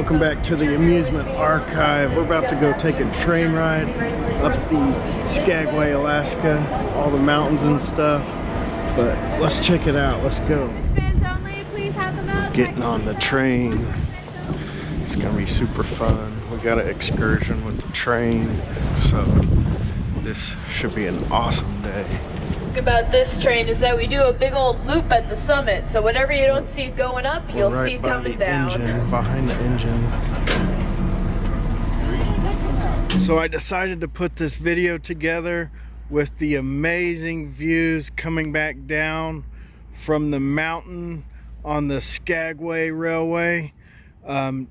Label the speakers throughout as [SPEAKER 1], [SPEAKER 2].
[SPEAKER 1] Welcome back to the Amusement Archive. We're about to go take a train ride up the Skagway, Alaska, all the mountains and stuff. But let's check it out. Let's go. Getting on the train. It's gonna be super fun. We got an excursion with the train, so this should be an awesome day.
[SPEAKER 2] About this train is that we do a big old loop at the summit, so whatever you don't see going up, you'll see coming down.
[SPEAKER 1] Behind the engine. So I decided to put this video together with the amazing views coming back down from the mountain on the Skagway Railway.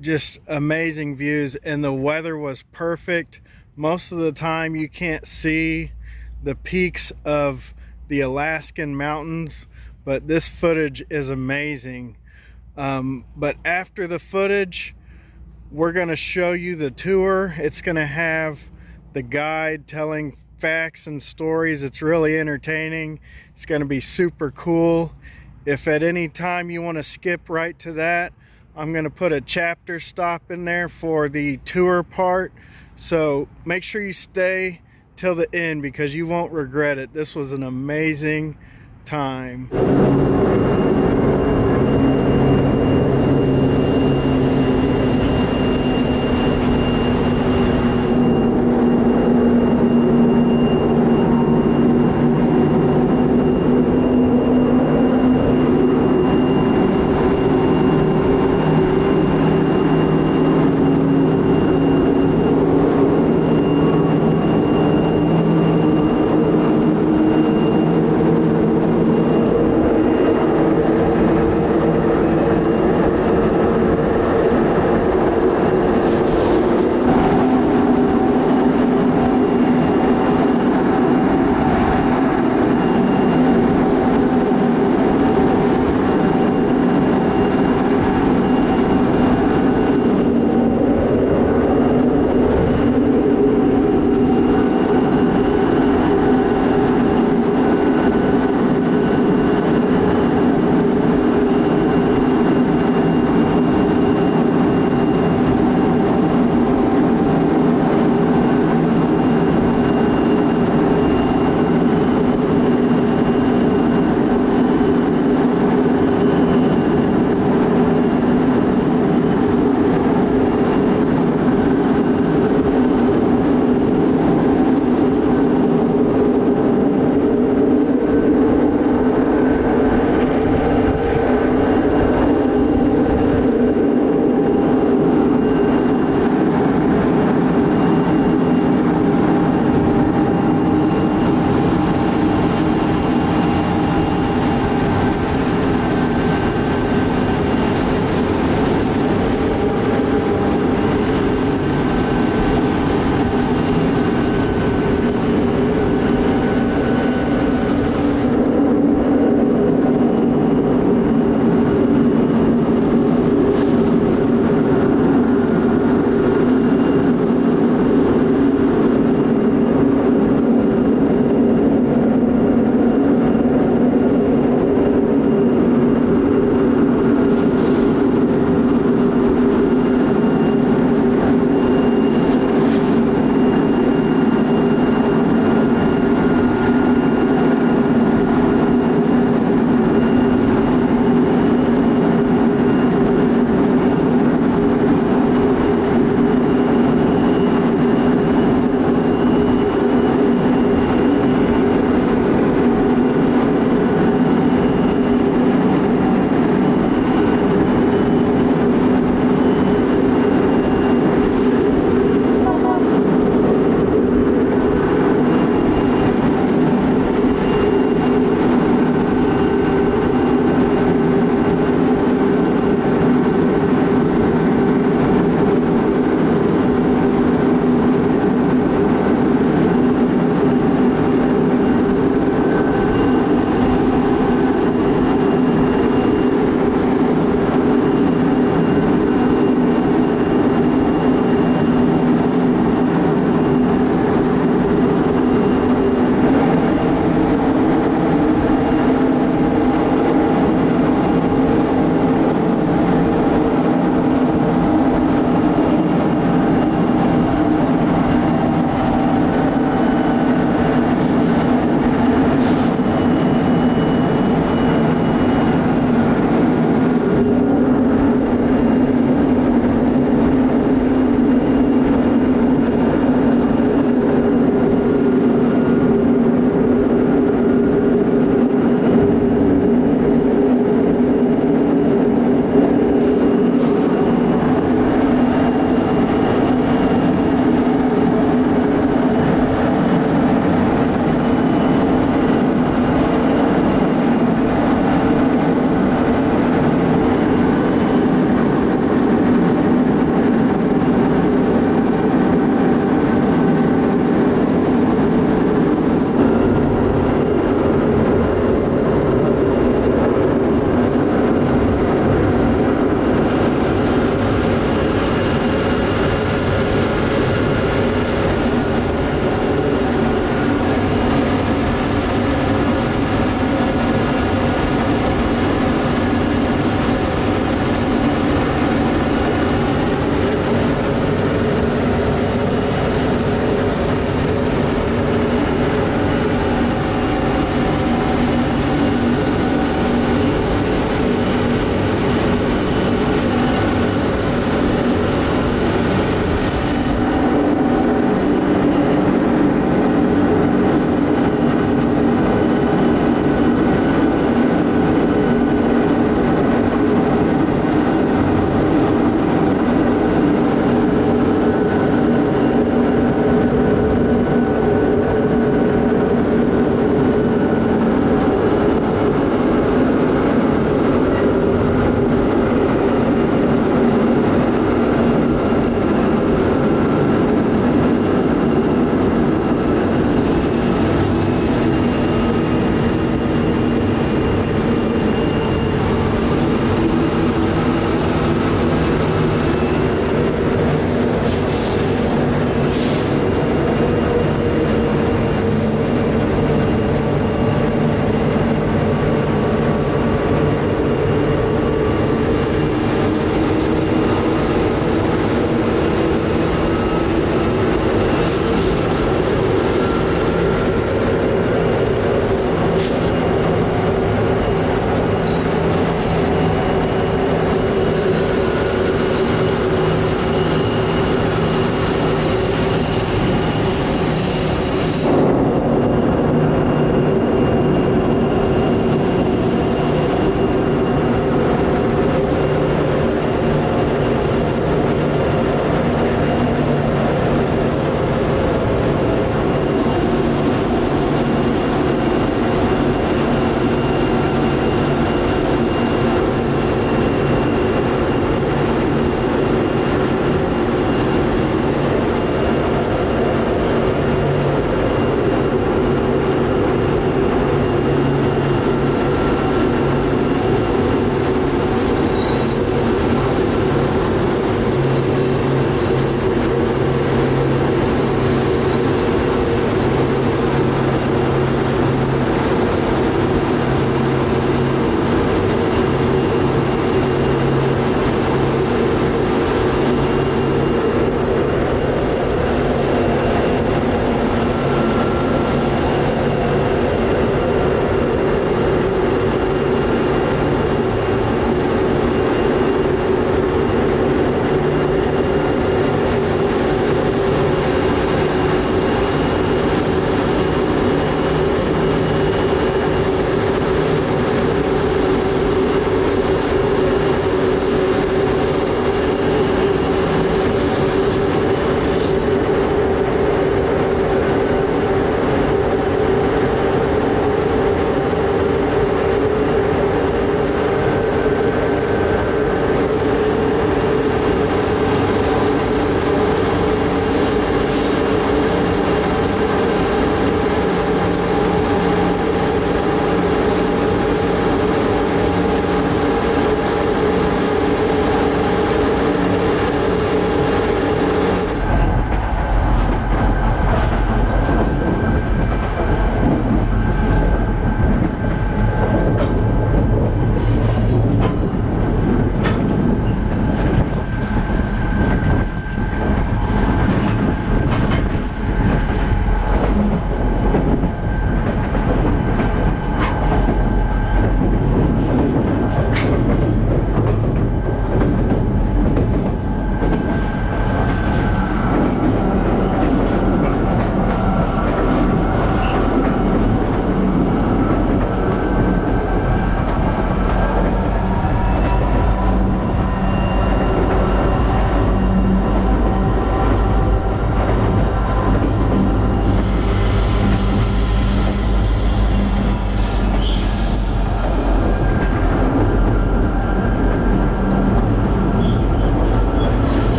[SPEAKER 1] Just amazing views, and the weather was perfect. Most of the time you can't see the peaks of the Alaskan mountains, but this footage is amazing. But after the footage, we're going to show you the tour. It's going to have the guide telling facts and stories. It's really entertaining. It's going to be super cool. If at any time you want to skip right to that, I'm going to put a chapter stop in there for the tour part. So make sure you stay till the end because you won't regret it. This was an amazing time.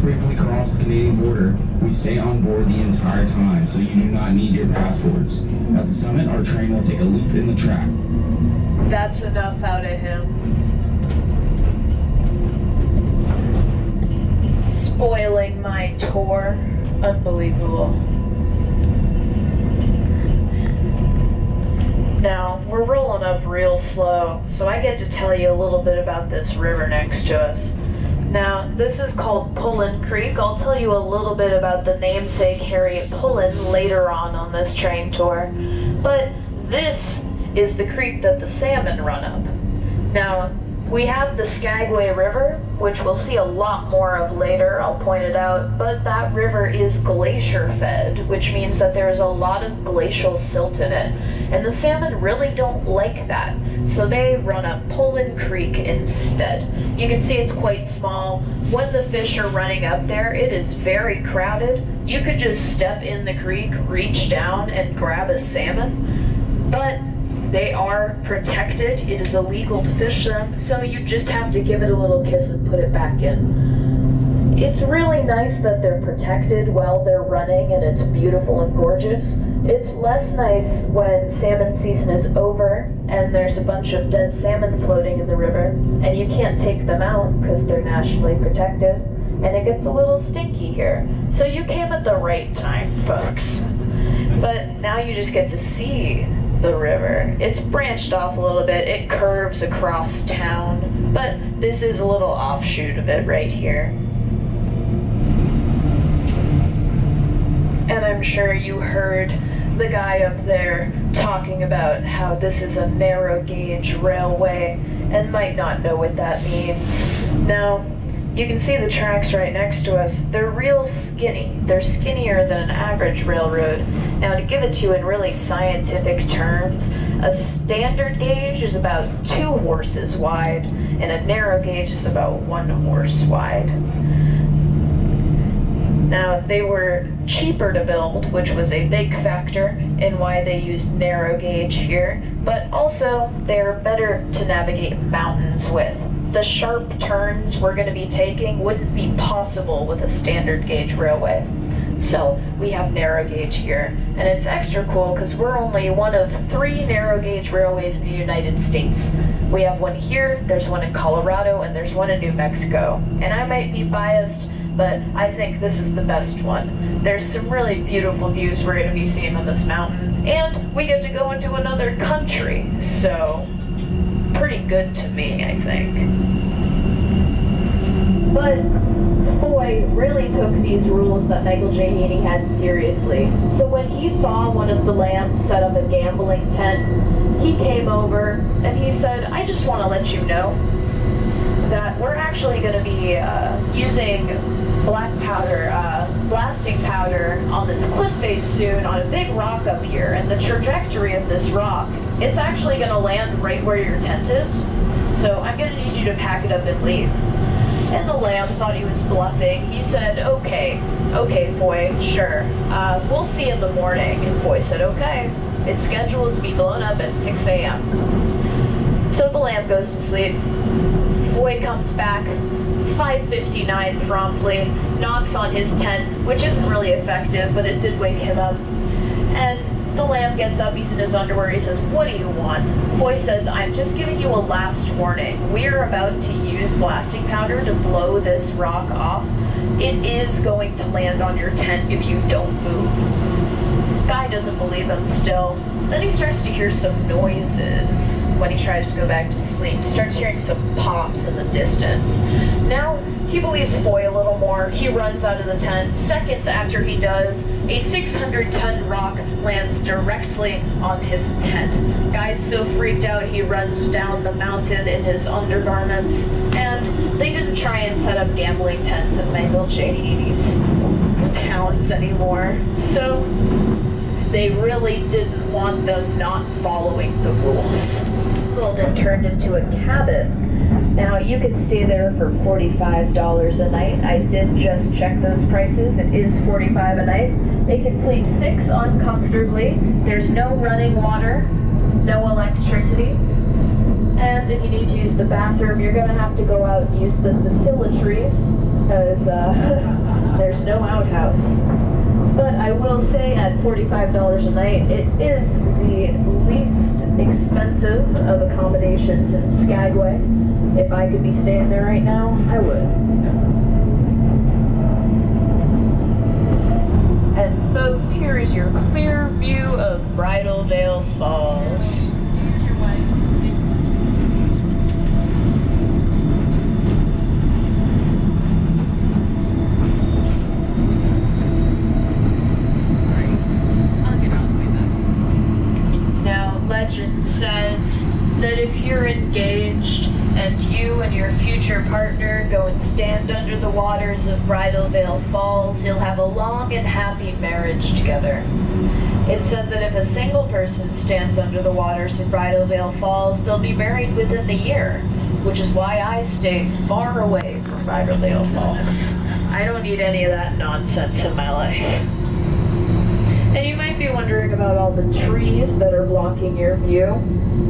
[SPEAKER 3] briefly cross the Canadian border, we stay on board the entire time, so you do not need your passports. At the summit, our train will take a loop in the track.
[SPEAKER 2] That's enough out of him. Spoiling my tour. Unbelievable. Now, we're rolling up real slow, so I get to tell you a little bit about this river next to us. Now, this is called Pullen Creek. I'll tell you a little bit about the namesake Harriet Pullen later on this train tour. But this is the creek that the salmon run up. Now, we have the Skagway River, which we'll see a lot more of later, I'll point it out, but that river is glacier fed, which means that there is a lot of glacial silt in it. And the salmon really don't like that, so they run up Pullen Creek instead. You can see it's quite small. When the fish are running up there, it is very crowded. You could just step in the creek, reach down, and grab a salmon, but they are protected. It is illegal to fish them, so you just have to give it a little kiss and put it back in. It's really nice that they're protected while they're running and it's beautiful and gorgeous. It's less nice when salmon season is over and there's a bunch of dead salmon floating in the river and you can't take them out because they're nationally protected, and it gets a little stinky here. So you came at the right time, folks. But now you just get to see the river. It's branched off a little bit, it curves across town, but this is a little offshoot of it right here. And I'm sure you heard the guy up there talking about how this is a narrow gauge railway and might not know what that means. Now, you can see the tracks right next to us. They're real skinny. They're skinnier than an average railroad. Now, to give it to you in really scientific terms, a standard gauge is about 2 horses wide, and a narrow gauge is about 1 horse wide. Now, they were cheaper to build, which was a big factor in why they used narrow gauge here, but also they're better to navigate mountains with. The sharp turns we're going to be taking wouldn't be possible with a standard gauge railway. So we have narrow gauge here, and it's extra cool because we're only one of 3 narrow gauge railways in the United States. We have one here, there's one in Colorado, and there's one in New Mexico. And I might be biased, but I think this is the best one. There's some really beautiful views we're going to be seeing on this mountain, and we get to go into another country, so pretty good to me, I think. But Foy really took these rules that Michael J. Haney had seriously. So when he saw one of the lambs set up a gambling tent, he came over and he said, I just want to let you know that we're actually going to be using black powder, blasting powder on this cliff face soon on a big rock up here, and the trajectory of this rock, it's actually going to land right where your tent is, so I'm going to need you to pack it up and leave. And the lamb thought he was bluffing. He said, okay, Foy, sure, we'll see in the morning. And Foy said, okay, it's scheduled to be blown up at 6 a.m. So the lamb goes to sleep. Foy comes back 5:59 promptly, knocks on his tent, which isn't really effective, but it did wake him up. And the lamb gets up, he's in his underwear, he says, what do you want? Foy says, I'm just giving you a last warning. We're about to use blasting powder to blow this rock off. It is going to land on your tent if you don't move. Guy doesn't believe him still. Then he starts to hear some noises when he tries to go back to sleep. Starts hearing some pops in the distance. Now, he believes Foy a little more. He runs out of the tent. Seconds after he does, a 600-ton rock lands directly on his tent. Guy's so freaked out he runs down the mountain in his undergarments. And they didn't try and set up gambling tents in Michael J. Haney's towns anymore. So they really didn't want them not following the rules. And turned into a cabin. Now, you can stay there for $45 a night. I did just check those prices. It is $45 a night. They can sleep 6 uncomfortably. There's no running water, no electricity, And if you need to use the bathroom, you're going to have to go out and use the facilities, because there's no outhouse. But I will say at $45 a night, it is the least expensive of accommodations in Skagway. If I could be staying there right now, I would. And folks, here is your clear view of Bridal Veil Falls. Legend says that if you're engaged and you and your future partner go and stand under the waters of Bridal Veil Falls, you'll have a long and happy marriage together. It's said that if a single person stands under the waters of Bridal Veil Falls, they'll be married within the year, which is why I stay far away from Bridal Veil Falls. I don't need any of that nonsense in my life. And you might be wondering about all the trees that are blocking your view.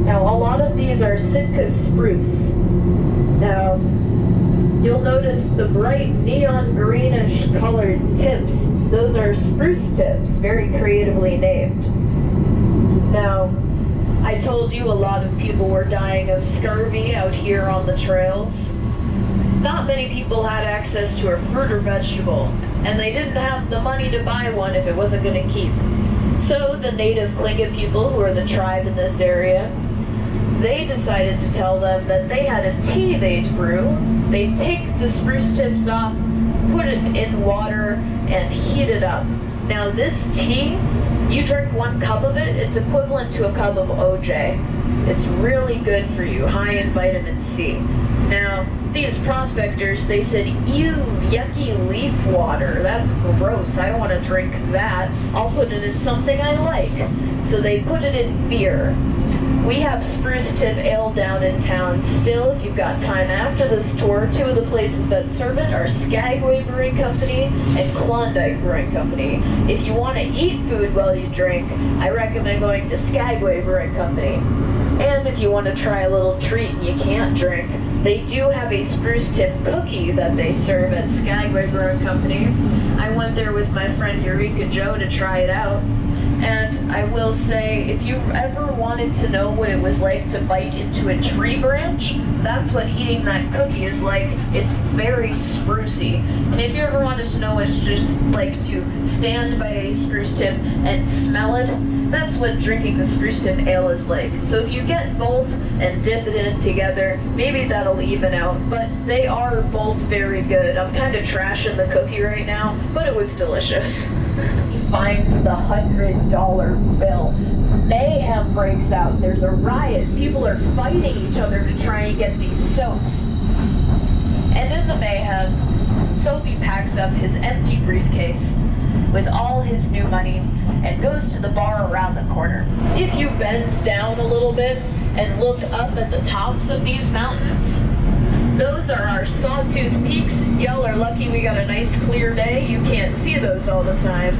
[SPEAKER 2] Now, a lot of these are Sitka spruce. Now, you'll notice the bright neon greenish colored tips. Those are spruce tips, very creatively named. Now, I told you a lot of people were dying of scurvy out here on the trails. Not many people had access to a fruit or vegetable, and they didn't have the money to buy one if it wasn't going to keep. So the native Tlingit people, who are the tribe in this area, they decided to tell them that they had a tea they'd brew. They'd take the spruce tips off, put it in water, and heat it up. Now this tea, you drink 1 cup of it, it's equivalent to a cup of OJ. It's really good for you, high in vitamin C. Now, these prospectors, they said, ew, yucky leaf water, that's gross, I don't want to drink that, I'll put it in something I like. So they put it in beer. We have spruce tip ale down in town still, if you've got time after this tour. 2 of the places that serve it are Skagway Brewing Company and Klondike Brewing Company. If you want to eat food while you drink, I recommend going to Skagway Brewing Company. And if you want to try a little treat and you can't drink, they do have a spruce tip cookie that they serve at Skagway Brewing Company. I went there with my friend Eureka Joe to try it out. And I will say, if you ever wanted to know what it was like to bite into a tree branch, that's what eating that cookie is like. It's very sprucey. And if you ever wanted to know what it's just like to stand by a spruce tip and smell it, that's what drinking the spruce tip ale is like. So if you get both and dip it in together, maybe that'll even out. But they are both very good. I'm kind of trashing the cookie right now, but it was delicious. Finds the $100 bill. Mayhem breaks out. There's a riot. People are fighting each other to try and get these soaps. And in the mayhem, Soapy packs up his empty briefcase with all his new money and goes to the bar around the corner. If you bend down a little bit and look up at the tops of these mountains, those are our Sawtooth Peaks. Y'all are lucky we got a nice clear day. You can't see those all the time.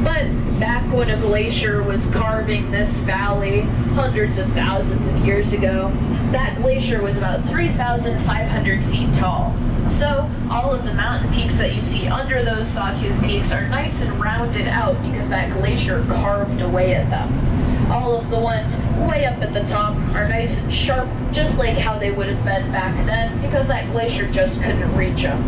[SPEAKER 2] But back when a glacier was carving this valley hundreds of thousands of years ago, that glacier was about 3,500 feet tall. So all of the mountain peaks that you see under those Sawtooth Peaks are nice and rounded out because that glacier carved away at them. All of the ones way up at the top are nice and sharp, just like how they would have been back then, because that glacier just couldn't reach them.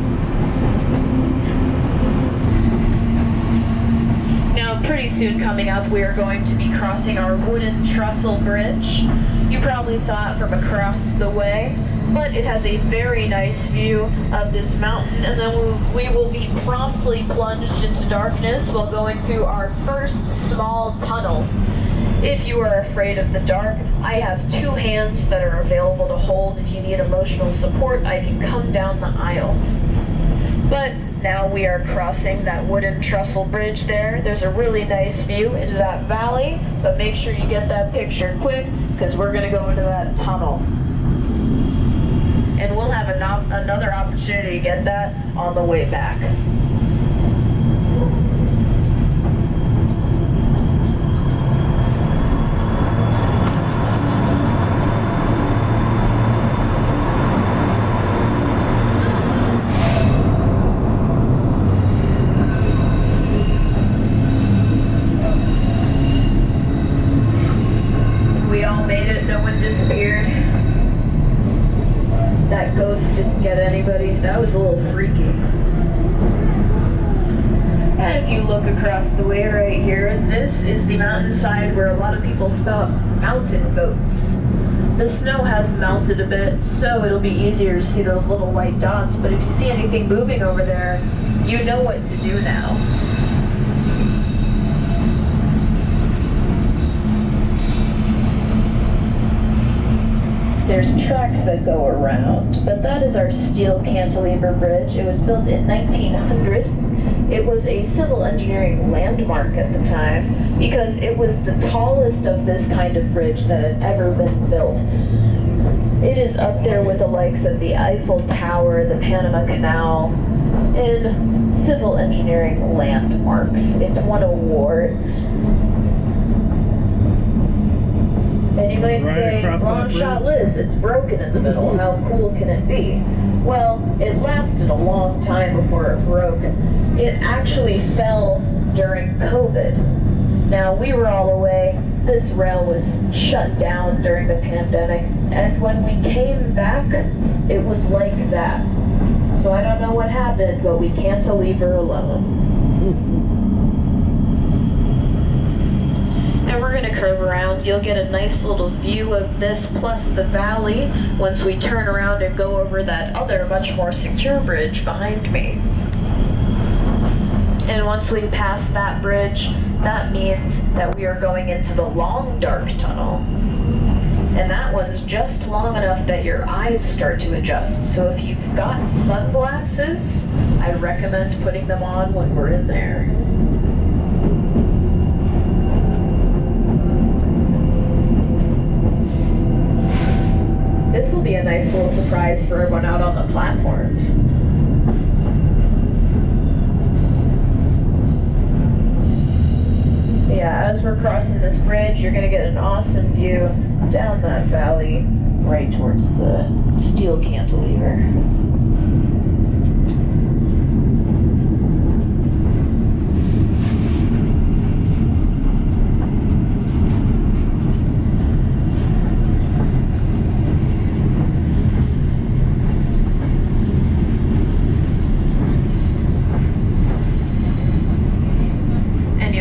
[SPEAKER 2] Now, pretty soon coming up, we are going to be crossing our wooden trestle bridge. You probably saw it from across the way, but it has a very nice view of this mountain, and then we will be promptly plunged into darkness while going through our first small tunnel. If you are afraid of the dark, I have 2 hands that are available to hold. If you need emotional support, I can come down the aisle. But now we are crossing that wooden trestle bridge there. There's a really nice view into that valley, but make sure you get that picture quick, because we're going to go into that tunnel. And we'll have another opportunity to get that on the way back. one disappeared. That ghost didn't get anybody. That was a little freaky. And if you look across the way right here, this is the mountainside where a lot of people spot mountain goats. The snow has melted a bit, so it'll be easier to see those little white dots, but if you see anything moving over there, you know what to do now. There's tracks that go around, but that is our steel cantilever bridge. It was built in 1900. It was a civil engineering landmark at the time because it was the tallest of this kind of bridge that had ever been built. It is up there with the likes of the Eiffel Tower, the Panama Canal, in civil engineering landmarks. It's won awards. And you might say, long shot Liz, it's broken in the middle. How cool can it be? Well, it lasted a long time before it broke. It actually fell during COVID. Now, we were all away. This rail was shut down during the pandemic. And when we came back, it was like that. So I don't know what happened, but we cantilever alone. And we're going to curve around. You'll get a nice little view of this plus the valley once we turn around and go over that other much more secure bridge behind me. And once we pass that bridge, that means that we are going into the long dark tunnel. And that one's just long enough that your eyes start to adjust. So if you've got sunglasses, I recommend putting them on when we're in there. This will be a nice little surprise for everyone out on the platforms. Yeah, as we're crossing this bridge, you're going to get an awesome view down that valley right towards the steel cantilever.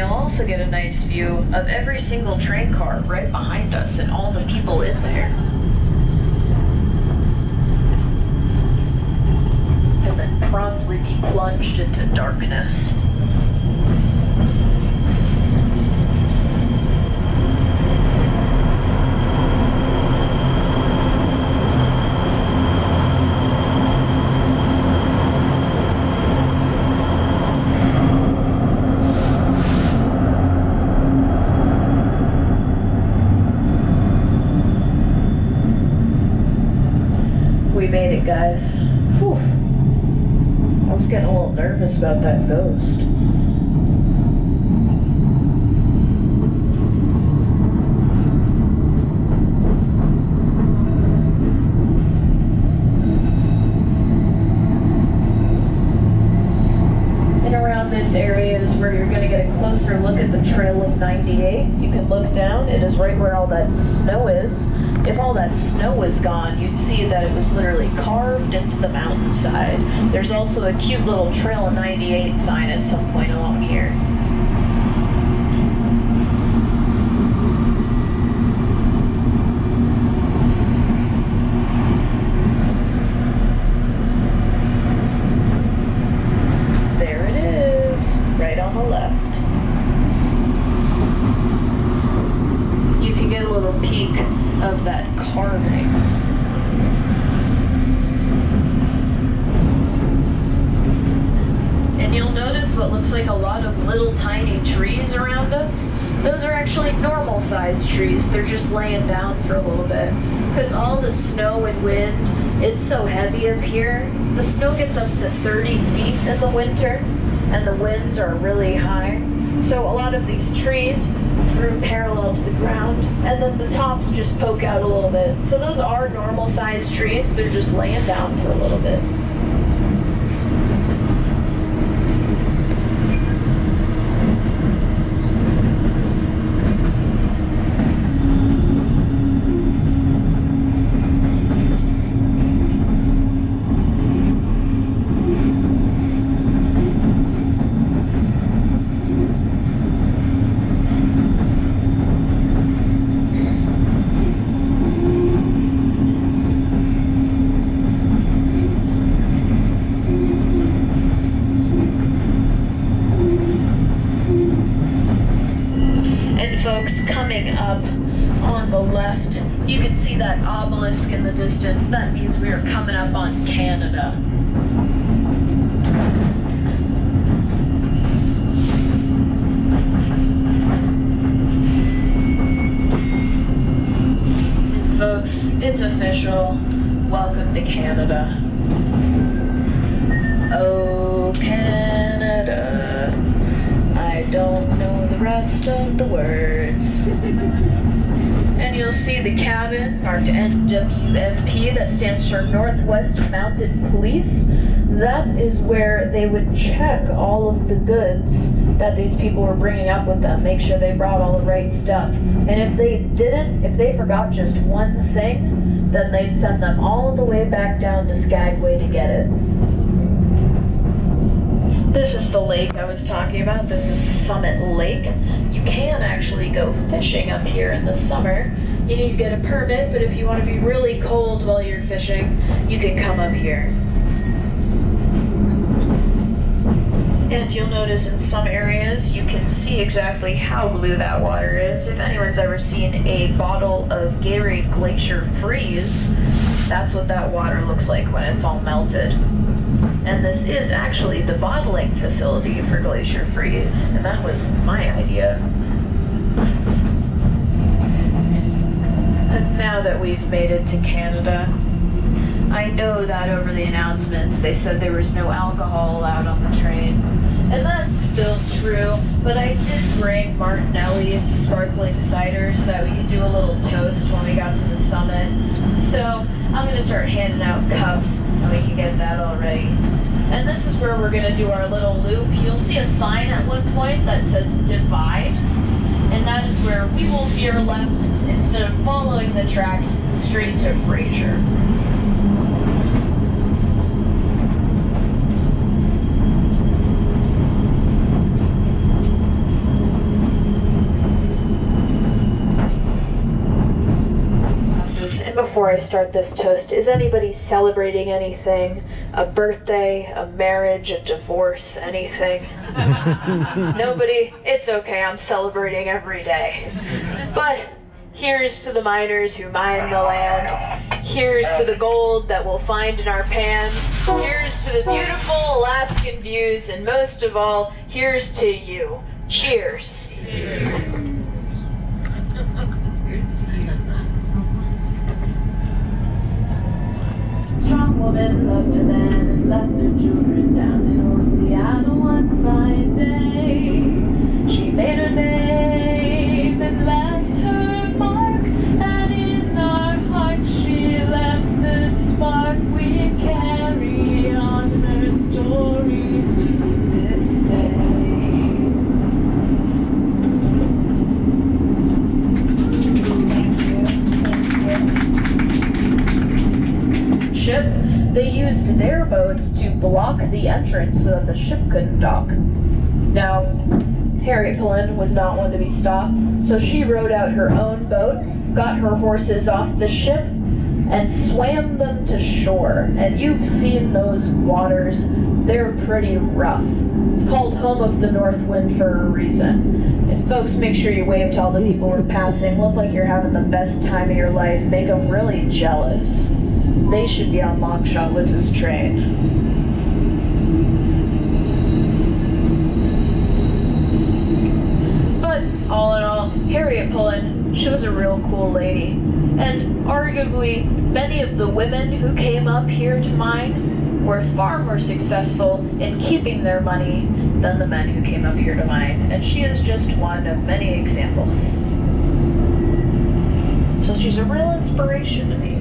[SPEAKER 2] Also get a nice view of every single train car right behind us and all the people in there. And then promptly be plunged into darkness. Guys, whew. I was getting a little nervous about that ghost. And around this area is where you're going to get a closer look at the Trail of 98. You can look down. It is right where all that snow is. If all that snow was gone, you'd see that it was literally carved into the mountainside. There's also a cute little Trail of 98 sign at some point along here. There it is, right on the left. You can get a little peek of that carving. And you'll notice what looks like a lot of little tiny trees around us. Those are actually normal sized trees. They're just laying down for a little bit. Because all the snow and wind, it's so heavy up here. The snow gets up to 30 feet in the winter, and the winds are really high. So a lot of these trees grew parallel to the ground, and then the tops just poke out a little bit. So those are normal sized trees, they're just laying down for a little bit. And folks, coming up on the left, you can see that obelisk in the distance. That means we are coming up on Canada. And folks, it's official. Welcome to Canada. Oh, Canada, I don't know the rest of the words. And you'll see the cabin marked NWMP, that stands for Northwest Mounted Police. That is where they would check all of the goods that these people were bringing up with them, make sure they brought all the right stuff. And if they didn't, if they forgot just one thing, then they'd send them all the way back down to Skagway to get it. This is the lake I was talking about. This is Summit Lake. You can actually go fishing up here in the summer. You need to get a permit, but if you want to be really cold while you're fishing, you can come up here. And you'll notice in some areas you can see exactly how blue that water is. If anyone's ever seen a bottle of Gatorade Glacier Freeze, that's what that water looks like when it's all melted. And this is actually the bottling facility for Glacier Freeze, and that was my idea. And now that we've made it to Canada, I know that over the announcements they said there was no alcohol allowed on the train. And that's still true, but I did bring Martinelli's sparkling cider so that we could do a little toast when we got to the summit. So I'm going to start handing out cups and we can get that all ready. And this is where we're going to do our little loop. You'll see a sign at one point that says divide, and that is where we will veer left instead of following the tracks straight to Fraser. Before I start this toast, is anybody celebrating anything? A birthday, a marriage, a divorce, anything? Nobody? It's okay, I'm celebrating every day. But here's to the miners who mine the land. Here's to the gold that we'll find in our pan. Here's to the beautiful Alaskan views, and most of all, here's to you. Cheers. Cheers. Strong woman loved her man and left her children down in old Seattle one fine day. She made her name and left her mark, and in our hearts she left a spark. We carry on her stories to this day. Ship, they used their boats to block the entrance so that the ship couldn't dock. Now, Harriet Pullen was not one to be stopped, so she rowed out her own boat, got her horses off the ship, and swam them to shore. And you've seen those waters, they're pretty rough. It's called Home of the North Wind for a reason. And folks, make sure you wave to all the people who are passing. Look like you're having the best time of your life. Make them really jealous. They should be on Longshot Liz's train. But all in all, Harriet Pullen, she was a real cool lady. And arguably, many of the women who came up here to mine were far more successful in keeping their money than the men who came up here to mine. And she is just one of many examples. So she's a real inspiration to me.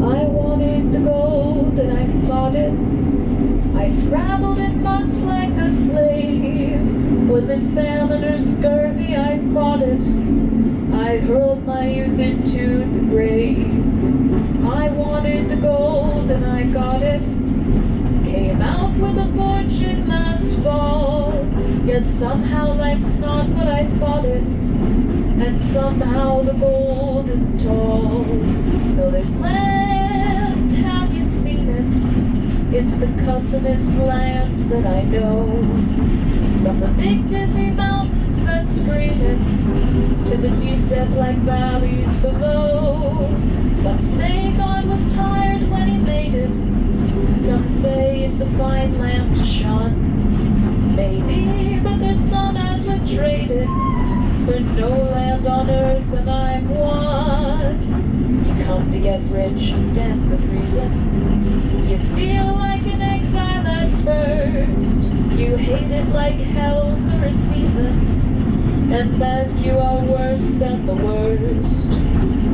[SPEAKER 2] I wanted the gold and I sought it. I scrabbled and mucked like a slave. Was it famine or scurvy? I fought it. I hurled my youth into the grave. I wanted the gold and I got it. Came out with a fortune last fall. Yet somehow life's not what I thought it. And somehow the gold isn't all. Though there's land, have you seen it? It's the cussedest land that I know. From the big dizzy mountains that scream it, to the deep death-like valleys below. Some say God was tired when he made it. Some say it's a fine land to shun. Maybe, but there's some as would trade it for no land on earth, and I'm one. You come to get rich, damn good reason. You feel like an exile at first. You hate it like hell for a season, and then you are worse than the worst.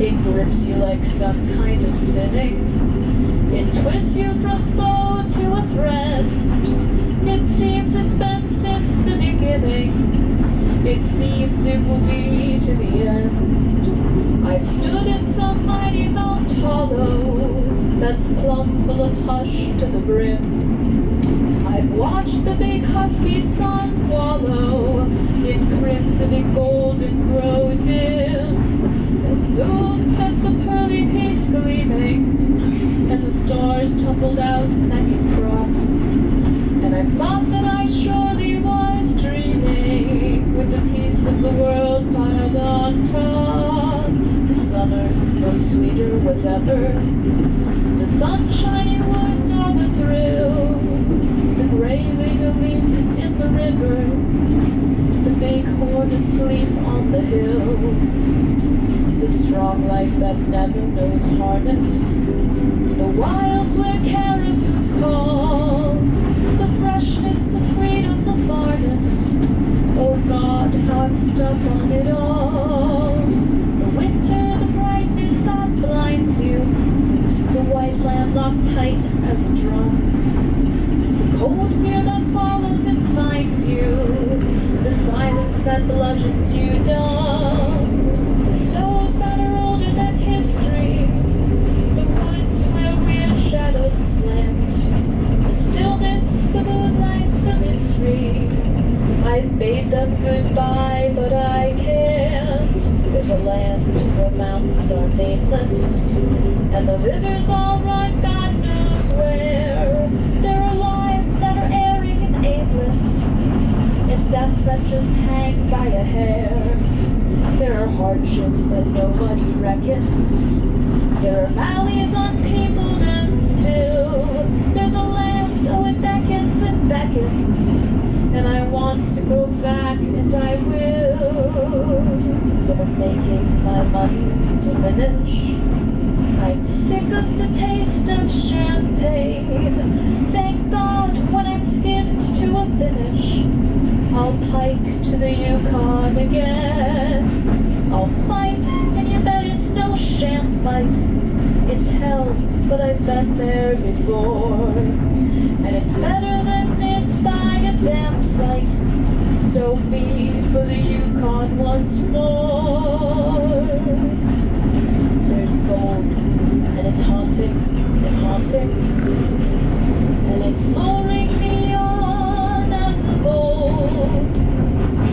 [SPEAKER 2] It grips you like some kind of sinning. It twists you from foe to a friend. It seems it's been since the beginning. It seems it will be to the end. I've stood in some mighty-mouthed hollow that's plumb full of hush to the brim. I've watched the big husky sun wallow in crimson and gold and grow dim. The moon sets the pearly peaks gleaming, and the stars tumbled out neck and crop. And I thought that I surely was dreaming, with the piece of the world piled on top. The summer, no sweeter was ever. The sunshiny woods are the thrill. The grayling a leap in the river. The bighorn asleep on the hill. The strong life that never knows harness. The wilds where caribou call. The freshness, the freedom, the farness. Oh God, how I'm stuck on it all. The winter, the brightness that blinds you. The white land locked tight as a drum. The cold fear that follows and finds you. The silence that bludgeons you dumb. The snows that are older than history. The woods where weird shadows slant. The stillness, the moonlight, the mystery. I've bade them goodbye, but I can't. There's a land where mountains are nameless, and the rivers all run God knows where. There are lives that are erring and aimless, and deaths that just hang by a hair. There are hardships that nobody reckons. There are valleys unpeopled and still. There's a land, oh, it beckons and beckons. And I want to go back, and I will. They're making my money diminish. I'm sick of the taste of champagne. Thank God when I'm skinned to a finish, I'll pike to the Yukon again. I'll fight, and you bet it's no sham fight. It's hell, but I've been there before. And it's better than this by a damn sight. So be for the Yukon once more. There's gold, and it's haunting and haunting, and it's luring me on as of old.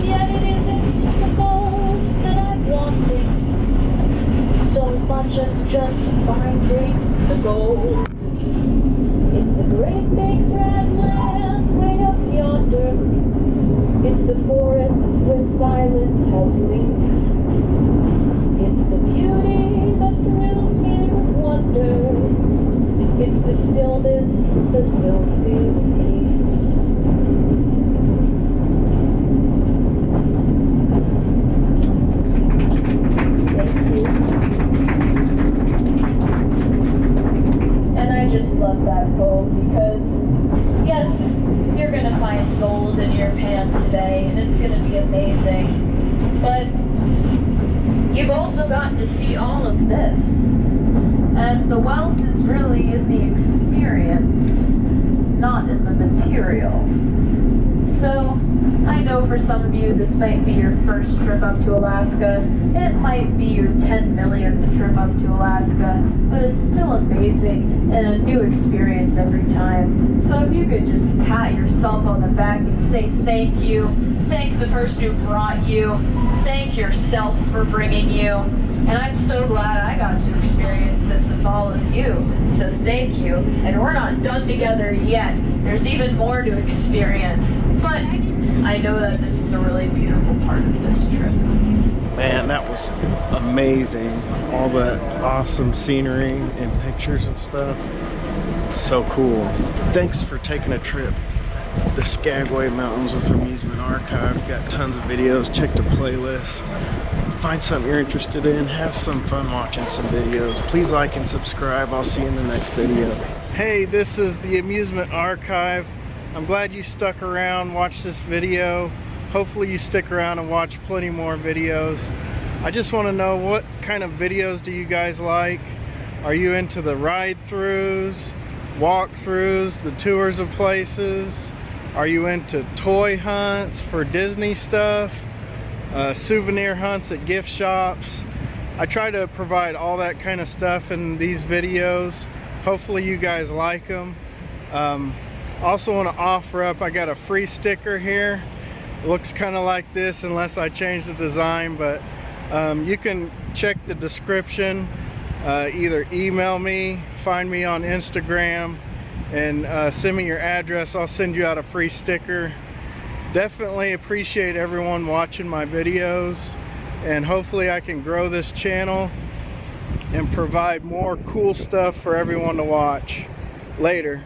[SPEAKER 2] Yet it isn't the gold that I'm wanting so much as just finding the gold. It's the great big red land way up yonder. It's the forests where silence has leased. It's the beauty that thrills me with wonder. It's the stillness that fills me with peace. Thank you. And I just love that quote because, yes, you're going to find gold in your pan today, and it's going to be amazing. But you've also gotten to see all of this. And the wealth is really in the experience, not in the material. So, I know for some of you this might be your first trip up to Alaska. It might be your 10 millionth trip up to Alaska, but it's still amazing and a new experience every time. So if you could just pat yourself on the back and say thank you, thank the person who brought you, thank yourself for bringing you, And I'm so glad I got to experience this with all of you. So thank you. And we're not done together yet. There's even more to experience. But I know that this is a really beautiful part of this trip.
[SPEAKER 1] Man, that was amazing. All that awesome scenery and pictures and stuff. So cool. Thanks for taking a trip to the Skagway Mountains with Amusement Archive. Got tons of videos. Check the playlist. Find something you're interested in. Have some fun watching some videos. Please like and subscribe. I'll see you in the next video. Hey, this is the Amusement Archive. I'm glad you stuck around, watched this video. Hopefully you stick around and watch plenty more videos. I just want to know, what kind of videos do you guys like? Are you into the ride-throughs, walk-throughs, the tours of places? Are you into toy hunts for Disney stuff? Souvenir hunts at gift shops? I try to provide all that kind of stuff in these videos. Hopefully you guys like them. Also want to offer up, I got a free sticker here. It looks kind of like this unless I change the design, but you can check the description. Either email me, find me on Instagram, and send me your address. I'll send you out a free sticker. Definitely appreciate everyone watching my videos, and hopefully I can grow this channel and provide more cool stuff for everyone to watch. Later.